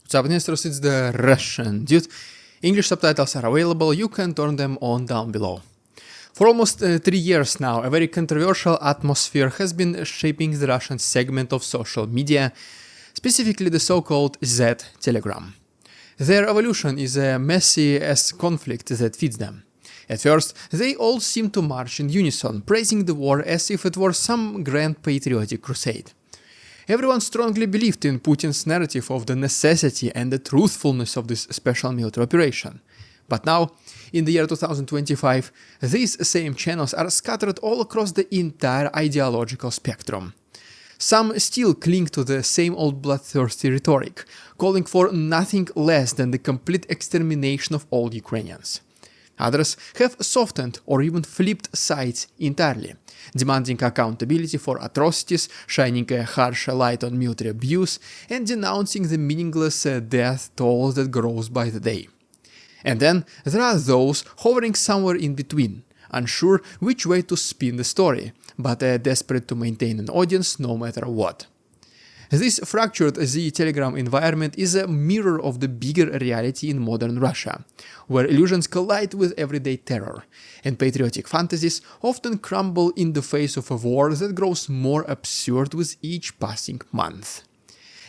What's up, Nestros? It's the Russian dude. English subtitles are available, you can turn them on down below. For almost 3 years now, a very controversial atmosphere has been shaping the Russian segment of social media, specifically the so-called Z-Telegram. Their evolution is as messy as conflict that feeds them. At first, they all seem to march in unison, praising the war as if it were some grand patriotic crusade. Everyone strongly believed in Putin's narrative of the necessity and the truthfulness of this special military operation. But now, in the year 2025, these same channels are scattered all across the entire ideological spectrum. Some still cling to the same old bloodthirsty rhetoric, calling for nothing less than the complete extermination of all Ukrainians. Others have softened or even flipped sides entirely, demanding accountability for atrocities, shining a harsher light on military abuse, and denouncing the meaningless death toll that grows by the day. And then there are those hovering somewhere in between, unsure which way to spin the story, but desperate to maintain an audience no matter what. This fractured Z-Telegram environment is a mirror of the bigger reality in modern Russia, where illusions collide with everyday terror, and patriotic fantasies often crumble in the face of a war that grows more absurd with each passing month.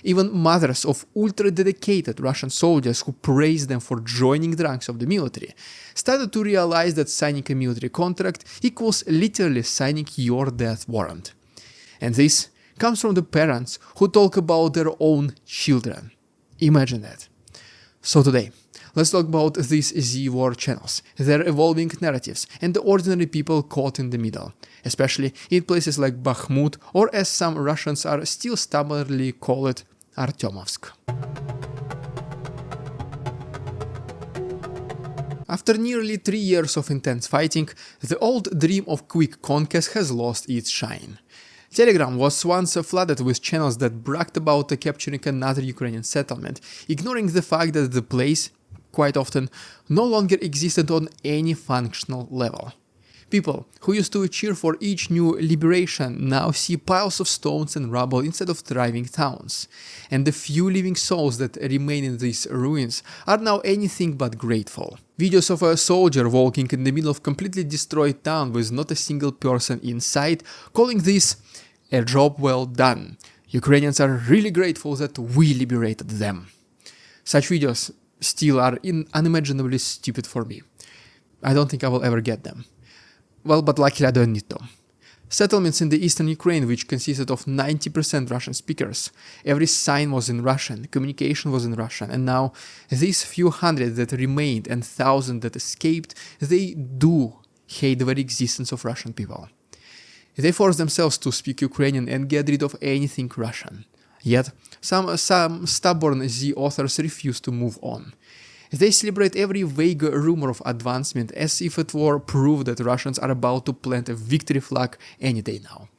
Even mothers of ultra-dedicated Russian soldiers who praise them for joining the ranks of the military started to realize that signing a military contract equals literally signing your death warrant. And this comes from the parents who talk about their own children. Imagine that. So today, let's talk about these Z-war channels, their evolving narratives, and the ordinary people caught in the middle, especially in places like Bakhmut, or as some Russians are still stubbornly call it, Artyomovsk. After nearly 3 years of intense fighting, the old dream of quick conquest has lost its shine. Telegram was once flooded with channels that bragged about capturing another Ukrainian settlement, ignoring the fact that the place, quite often, no longer existed on any functional level. People who used to cheer for each new liberation now see piles of stones and rubble instead of thriving towns, and the few living souls that remain in these ruins are now anything but grateful. Videos of a soldier walking in the middle of completely destroyed town with not a single person inside, calling this a job well done. Ukrainians are really grateful that we liberated them. Such videos still are unimaginably stupid for me. I don't think I will ever get them. Well, but luckily I don't need to. Settlements in the eastern Ukraine, which consisted of 90% Russian speakers, every sign was in Russian, communication was in Russian, and now these few hundred that remained and thousands that escaped, they do hate the very existence of Russian people. They force themselves to speak Ukrainian and get rid of anything Russian. Yet, some stubborn Z authors refuse to move on. They celebrate every vague rumor of advancement as if it were proof that Russians are about to plant a victory flag any day now.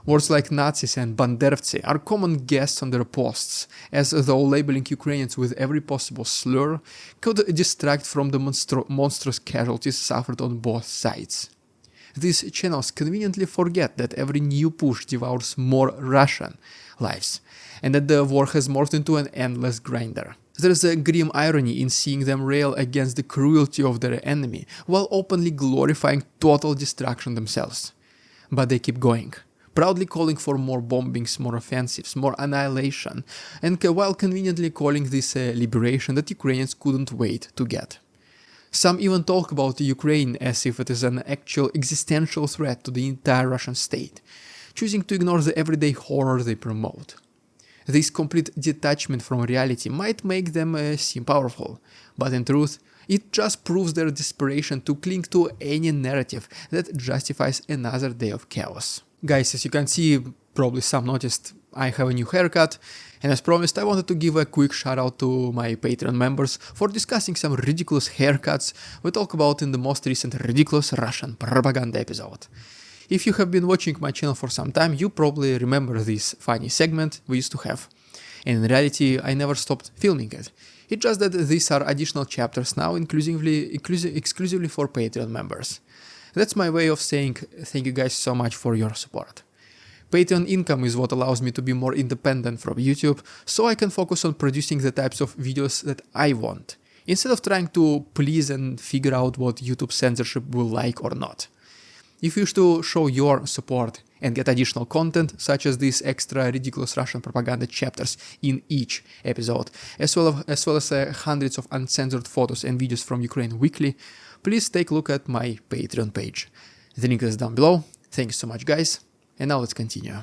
Words like Nazis and Banderovцы are common guests on their posts, as though labeling Ukrainians with every possible slur could distract from the monstrous casualties suffered on both sides. These channels conveniently forget that every new push devours more Russian lives, and that the war has morphed into an endless grinder. There is a grim irony in seeing them rail against the cruelty of their enemy, while openly glorifying total destruction themselves. But they keep going, proudly calling for more bombings, more offensives, more annihilation, and while conveniently calling this a liberation that Ukrainians couldn't wait to get. Some even talk about Ukraine as if it is an actual existential threat to the entire Russian state, choosing to ignore the everyday horror they promote. This complete detachment from reality might make them seem powerful, but in truth, it just proves their desperation to cling to any narrative that justifies another day of chaos. Guys, as you can see, probably some noticed, I have a new haircut, and as promised, I wanted to give a quick shout out to my Patreon members for discussing some ridiculous haircuts we talk about in the most recent ridiculous Russian propaganda episode. If you have been watching my channel for some time, you probably remember this funny segment we used to have. And in reality, I never stopped filming it. It's just that these are additional chapters now, exclusively for Patreon members. That's my way of saying thank you guys so much for your support. Patreon income is what allows me to be more independent from YouTube, so I can focus on producing the types of videos that I want, instead of trying to please and figure out what YouTube censorship will like or not. If you wish to show your support and get additional content, such as these extra ridiculous Russian propaganda chapters in each episode, as well as hundreds of uncensored photos and videos from Ukraine weekly, please take a look at my Patreon page. The link is down below. Thanks so much, guys, and now let's continue.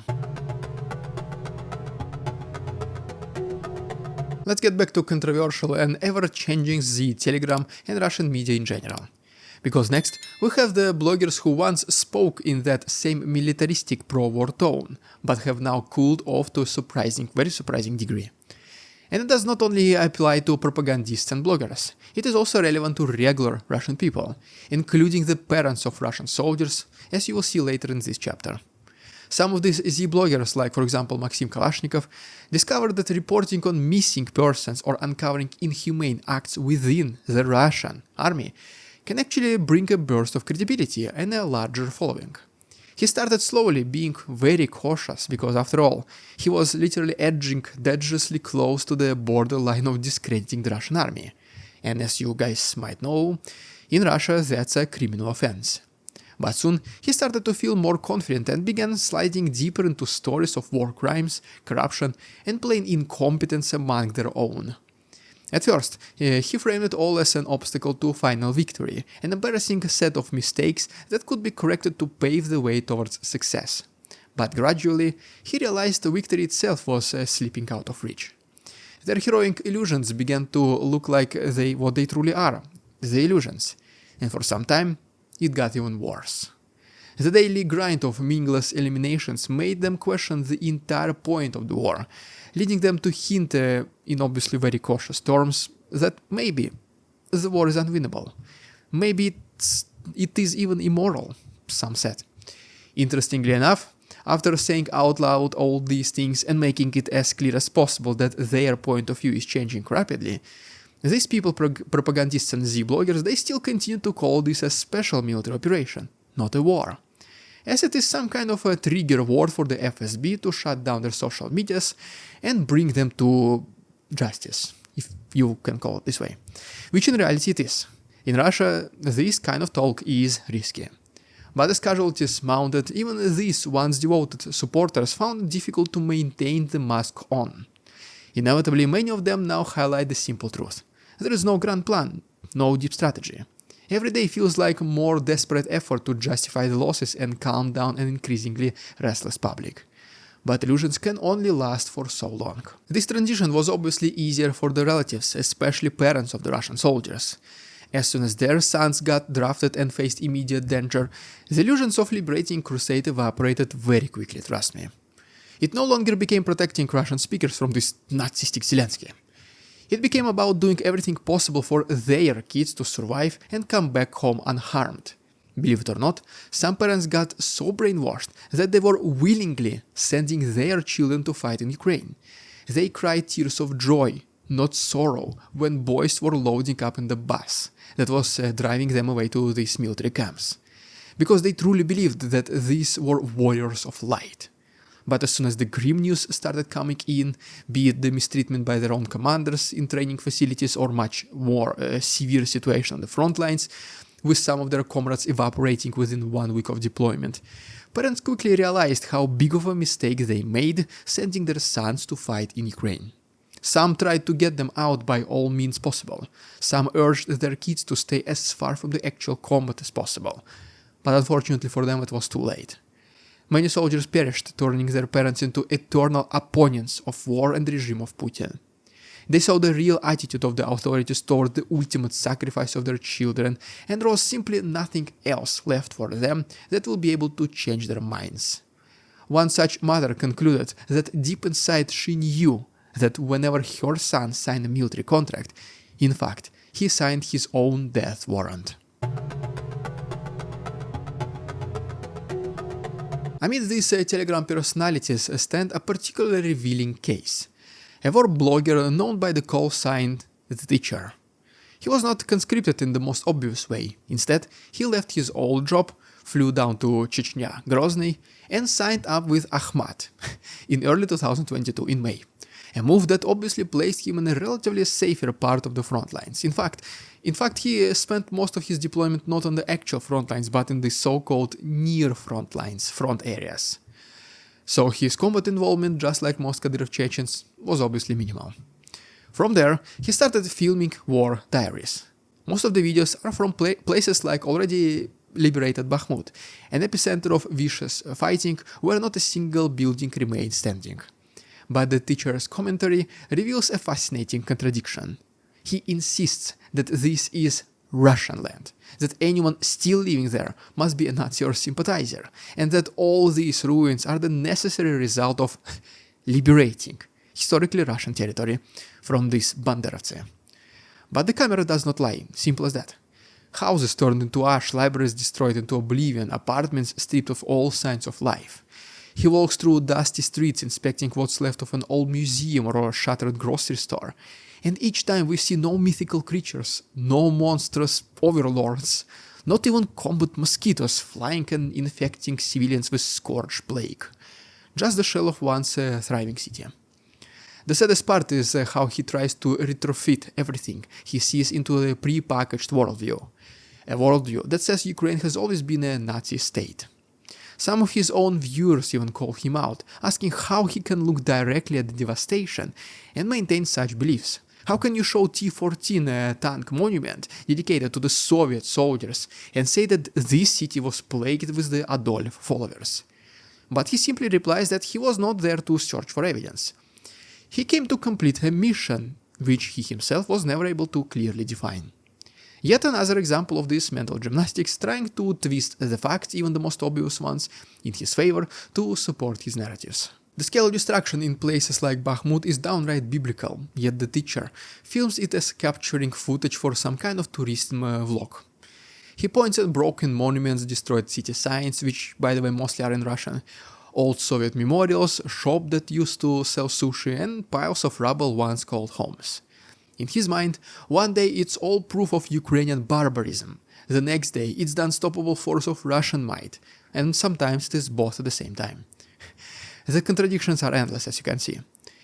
Let's get back to controversial and ever-changing Telegram and Russian media in general. Because next, we have the bloggers who once spoke in that same militaristic pro-war tone, but have now cooled off to a very surprising degree. And it does not only apply to propagandists and bloggers, it is also relevant to regular Russian people, including the parents of Russian soldiers, as you will see later in this chapter. Some of these Z-bloggers, like for example Maxim Kalashnikov, discovered that reporting on missing persons or uncovering inhumane acts within the Russian army can actually bring a burst of credibility and a larger following. He started slowly being very cautious because, after all, he was literally edging dangerously close to the borderline of discrediting the Russian army. And as you guys might know, in Russia that's a criminal offense. But soon he started to feel more confident and began sliding deeper into stories of war crimes, corruption, and plain incompetence among their own. At first, he framed it all as an obstacle to final victory, an embarrassing set of mistakes that could be corrected to pave the way towards success. But gradually, he realized the victory itself was slipping out of reach. Their heroic illusions began to look like what they truly are, the illusions, and for some time, it got even worse. The daily grind of meaningless eliminations made them question the entire point of the war, leading them to hint, in obviously very cautious terms, that maybe the war is unwinnable. Maybe it is even immoral, some said. Interestingly enough, after saying out loud all these things and making it as clear as possible that their point of view is changing rapidly, these people, propagandists and Z-bloggers, they still continue to call this a special military operation, not a war, as it is some kind of a trigger word for the FSB to shut down their social medias and bring them to justice, if you can call it this way, which in reality it is. In Russia, this kind of talk is risky. But as casualties mounted, even these once devoted supporters found it difficult to maintain the mask on. Inevitably, many of them now highlight the simple truth. There is no grand plan, no deep strategy. Every day feels like a more desperate effort to justify the losses and calm down an increasingly restless public. But illusions can only last for so long. This transition was obviously easier for the relatives, especially parents of the Russian soldiers. As soon as their sons got drafted and faced immediate danger, the illusions of liberating crusade evaporated very quickly, trust me. It no longer became protecting Russian speakers from this Nazistic Zelensky. It became about doing everything possible for their kids to survive and come back home unharmed. Believe it or not, some parents got so brainwashed that they were willingly sending their children to fight in Ukraine. They cried tears of joy, not sorrow, when boys were loading up in the bus that was driving them away to these military camps, because they truly believed that these were warriors of light. But as soon as the grim news started coming in, be it the mistreatment by their own commanders in training facilities or much more severe situation on the front lines, with some of their comrades evaporating within 1 week of deployment, parents quickly realized how big of a mistake they made sending their sons to fight in Ukraine. Some tried to get them out by all means possible. Some urged their kids to stay as far from the actual combat as possible. But unfortunately for them, it was too late. Many soldiers perished, turning their parents into eternal opponents of war and the regime of Putin. They saw the real attitude of the authorities toward the ultimate sacrifice of their children, and there was simply nothing else left for them that will be able to change their minds. One such mother concluded that deep inside she knew that whenever her son signed a military contract, in fact, he signed his own death warrant. Amid these Telegram personalities stand a particularly revealing case. A war blogger known by the call sign The Teacher. He was not conscripted in the most obvious way. Instead, he left his old job, flew down to Chechnya, Grozny, and signed up with Ahmad in early 2022 in May. A move that obviously placed him in a relatively safer part of the front lines. In fact, he spent most of his deployment not on the actual front lines, but in the so-called near front lines, front areas. So his combat involvement, just like most Kadyrov Chechens, was obviously minimal. From there, he started filming war diaries. Most of the videos are from places like already liberated Bakhmut, an epicenter of vicious fighting where not a single building remained standing. But the teacher's commentary reveals a fascinating contradiction. He insists that this is Russian land, that anyone still living there must be a Nazi or sympathizer, and that all these ruins are the necessary result of liberating historically Russian territory from these banderovцы. But the camera does not lie, simple as that. Houses turned into ash, libraries destroyed into oblivion, apartments stripped of all signs of life. He walks through dusty streets inspecting what's left of an old museum or a shattered grocery store. And each time we see no mythical creatures, no monstrous overlords, not even combat mosquitoes flying and infecting civilians with scourge plague. Just the shell of once a thriving city. The saddest part is how he tries to retrofit everything he sees into a pre-packaged worldview. A worldview that says Ukraine has always been a Nazi state. Some of his own viewers even call him out, asking how he can look directly at the devastation and maintain such beliefs. How can you show T-14, a tank monument dedicated to the Soviet soldiers, and say that this city was plagued with the Adolf followers? But he simply replies that he was not there to search for evidence. He came to complete a mission, which he himself was never able to clearly define. Yet another example of this mental gymnastics, trying to twist the facts, even the most obvious ones, in his favor to support his narratives. The scale of destruction in places like Bakhmut is downright biblical, yet the teacher films it as capturing footage for some kind of tourism vlog. He points at broken monuments, destroyed city signs, which by the way mostly are in Russian, old Soviet memorials, a shop that used to sell sushi, and piles of rubble once called homes. In his mind, one day it's all proof of Ukrainian barbarism, the next day it's the unstoppable force of Russian might, and sometimes it is both at the same time. The contradictions are endless, as you can see.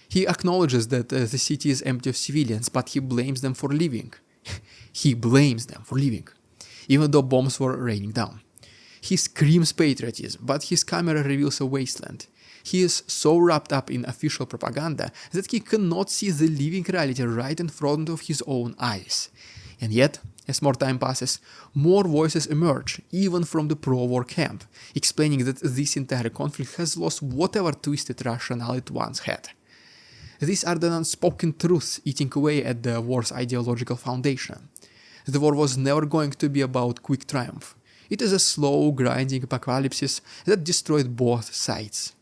He acknowledges that the city is empty of civilians, but he blames them for leaving. He blames them for leaving, even though bombs were raining down. He screams patriotism, but his camera reveals a wasteland. He is so wrapped up in official propaganda that he cannot see the living reality right in front of his own eyes. And yet, as more time passes, more voices emerge, even from the pro-war camp, explaining that this entire conflict has lost whatever twisted rationale it once had. These are the unspoken truths eating away at the war's ideological foundation. The war was never going to be about quick triumph. It is a slow, grinding apocalypse that destroyed both sides.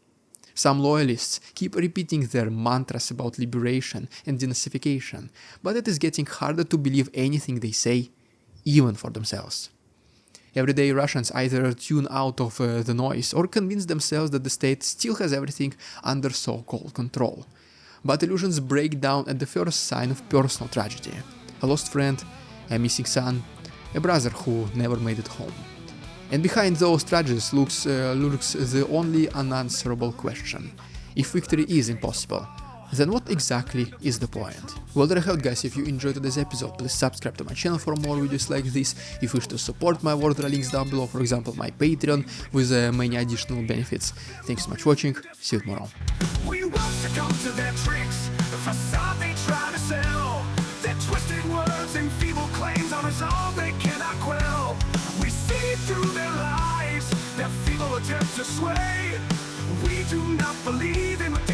Some loyalists keep repeating their mantras about liberation and denazification, but it is getting harder to believe anything they say, even for themselves. Everyday Russians either tune out of the noise or convince themselves that the state still has everything under so-called control. But illusions break down at the first sign of personal tragedy. A lost friend, a missing son, a brother who never made it home. And behind those tragedies lurks the only unanswerable question. If victory is impossible, then what exactly is the point? Well, there you have it, guys. If you enjoyed today's episode, please subscribe to my channel for more videos like this. If you wish to support my work, there are links down below, for example my Patreon with many additional benefits. Thanks so much for watching, see you tomorrow. We won't succumb to their tricks, the facade they try to sell, their twisted words and feeble claims on us all they cannot quell. We see through their lies, their feeble attempts to sway. We do not believe in what they